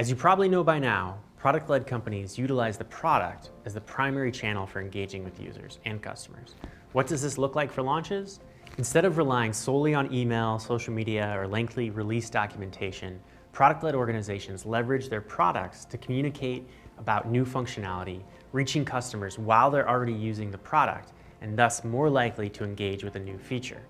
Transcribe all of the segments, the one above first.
As you probably know by now, product-led companies utilize the product as the primary channel for engaging with users and customers. What does this look like for launches? Instead of relying solely on email, social media, or lengthy release documentation, product-led organizations leverage their products to communicate about new functionality, reaching customers while they're already using the product, and thus more likely to engage with a new feature.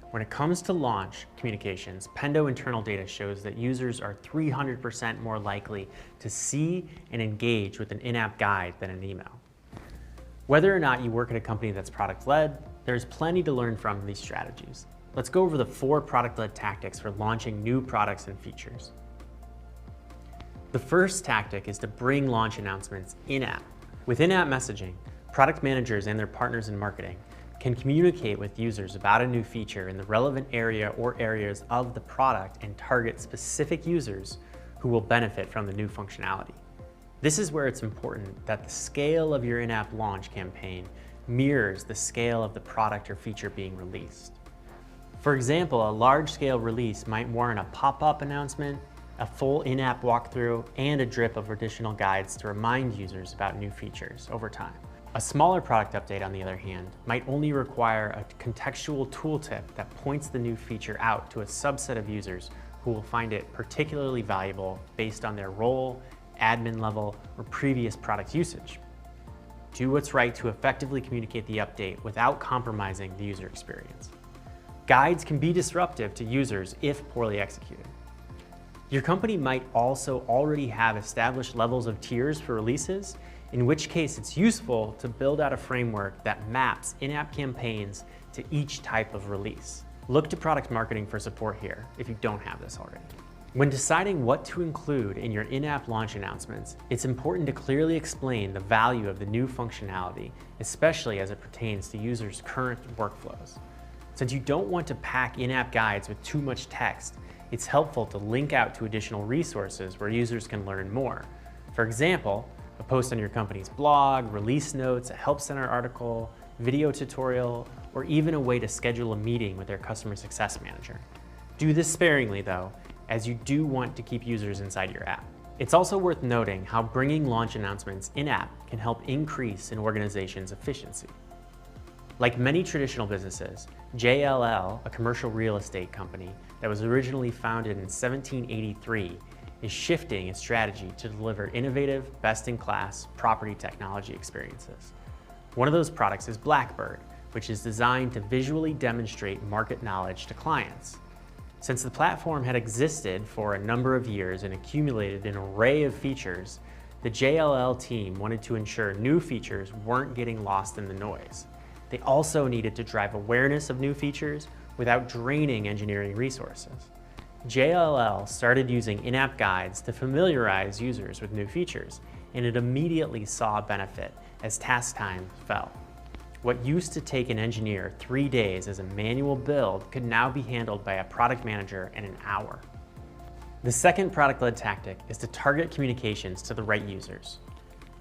When it comes to launch communications, Pendo internal data shows that users are 300% more likely to see and engage with an in-app guide than an email. Whether or not you work at a company that's product-led, there's plenty to learn from these strategies. Let's go over the 4 product-led tactics for launching new products and features. The first tactic is to bring launch announcements in-app. With in-app messaging, product managers and their partners in marketing can communicate with users about a new feature in the relevant area or areas of the product and target specific users who will benefit from the new functionality. This is where it's important that the scale of your in-app launch campaign mirrors the scale of the product or feature being released. For example, a large-scale release might warrant a pop-up announcement, a full in-app walkthrough, and a drip of additional guides to remind users about new features over time. A smaller product update, on the other hand, might only require a contextual tooltip that points the new feature out to a subset of users who will find it particularly valuable based on their role, admin level, or previous product usage. Do what's right to effectively communicate the update without compromising the user experience. Guides can be disruptive to users if poorly executed. Your company might also already have established levels of tiers for releases, in which case it's useful to build out a framework that maps in-app campaigns to each type of release. Look to product marketing for support here if you don't have this already. When deciding what to include in your in-app launch announcements, it's important to clearly explain the value of the new functionality, especially as it pertains to users' current workflows. Since you don't want to pack in-app guides with too much text, it's helpful to link out to additional resources where users can learn more. For example, a post on your company's blog, release notes, a help center article, video tutorial, or even a way to schedule a meeting with their customer success manager. Do this sparingly though, as you do want to keep users inside your app. It's also worth noting how bringing launch announcements in-app can help increase an organization's efficiency. Like many traditional businesses, JLL, a commercial real estate company that was originally founded in 1783, is shifting its strategy to deliver innovative, best-in-class property technology experiences. One of those products is Blackbird, which is designed to visually demonstrate market knowledge to clients. Since the platform had existed for a number of years and accumulated an array of features, the JLL team wanted to ensure new features weren't getting lost in the noise. They also needed to drive awareness of new features without draining engineering resources. JLL started using in-app guides to familiarize users with new features, and it immediately saw a benefit as task time fell. What used to take an engineer 3 days as a manual build could now be handled by a product manager in an hour. The second product-led tactic is to target communications to the right users.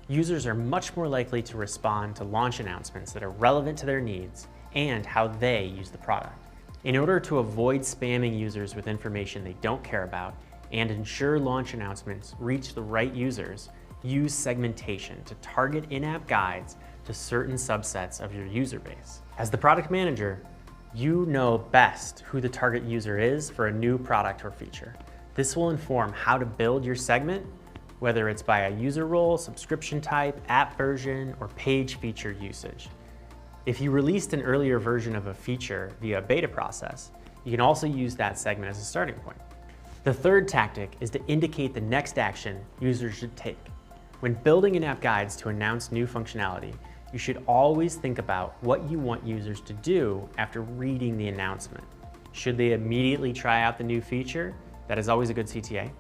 Users are much more likely to respond to launch announcements that are relevant to their needs and how they use the product. In order to avoid spamming users with information they don't care about and ensure launch announcements reach the right users, use segmentation to target in-app guides to certain subsets of your user base. As the product manager, you know best who the target user is for a new product or feature. This will inform how to build your segment, whether it's by a user role, subscription type, app version, or page feature usage. If you released an earlier version of a feature via a beta process, you can also use that segment as a starting point. The third tactic is to indicate the next action users should take. When building in-app guides to announce new functionality, you should always think about what you want users to do after reading the announcement. Should they immediately try out the new feature? That is always a good CTA.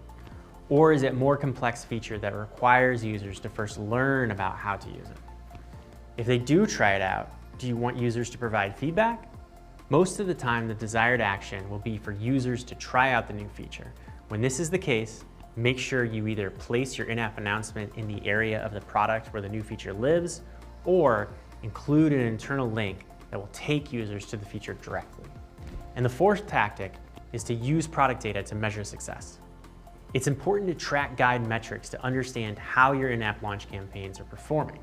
Or is it a more complex feature that requires users to first learn about how to use it? If they do try it out, do you want users to provide feedback? Most of the time, the desired action will be for users to try out the new feature. When this is the case, make sure you either place your in-app announcement in the area of the product where the new feature lives, or include an internal link that will take users to the feature directly. And the fourth tactic is to use product data to measure success. It's important to track guide metrics to understand how your in-app launch campaigns are performing.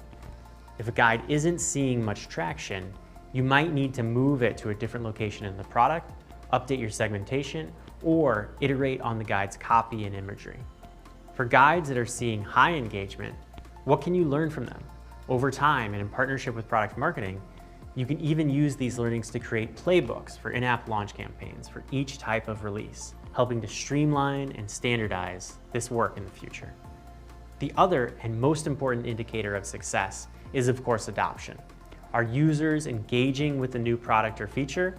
If a guide isn't seeing much traction, you might need to move it to a different location in the product, update your segmentation, or iterate on the guide's copy and imagery. For guides that are seeing high engagement, what can you learn from them? Over time and in partnership with product marketing, you can even use these learnings to create playbooks for in-app launch campaigns for each type of release, helping to streamline and standardize this work in the future. The other and most important indicator of success is, of course, adoption. Are users engaging with the new product or feature?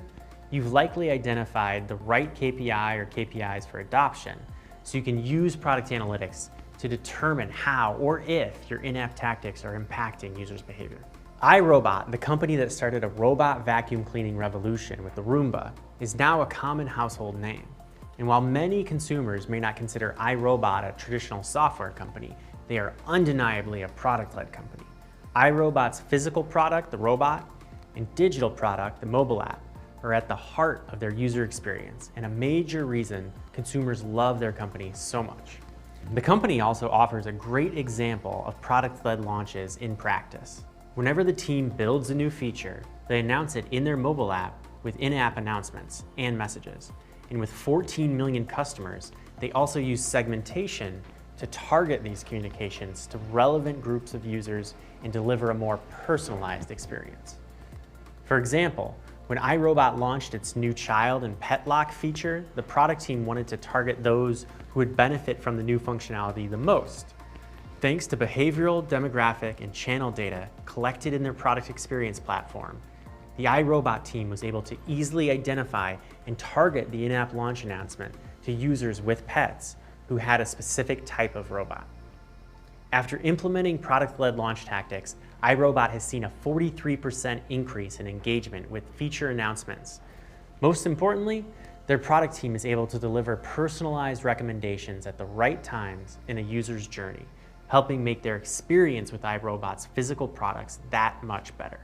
You've likely identified the right KPI or KPIs for adoption, so you can use product analytics to determine how or if your in-app tactics are impacting users' behavior. iRobot, the company that started a robot vacuum cleaning revolution with the Roomba, is now a common household name. And while many consumers may not consider iRobot a traditional software company, they are undeniably a product-led company. iRobot's physical product, the robot, and digital product, the mobile app, are at the heart of their user experience and a major reason consumers love their company so much. The company also offers a great example of product-led launches in practice. Whenever the team builds a new feature, they announce it in their mobile app with in-app announcements and messages. And with 14 million customers, they also use segmentation to target these communications to relevant groups of users and deliver a more personalized experience. For example, when iRobot launched its new child and pet lock feature, the product team wanted to target those who would benefit from the new functionality the most. Thanks to behavioral, demographic, and channel data collected in their product experience platform, the iRobot team was able to easily identify and target the in-app launch announcement to users with pets who had a specific type of robot. After implementing product-led launch tactics, iRobot has seen a 43% increase in engagement with feature announcements. Most importantly, their product team is able to deliver personalized recommendations at the right times in a user's journey, helping make their experience with iRobot's physical products that much better.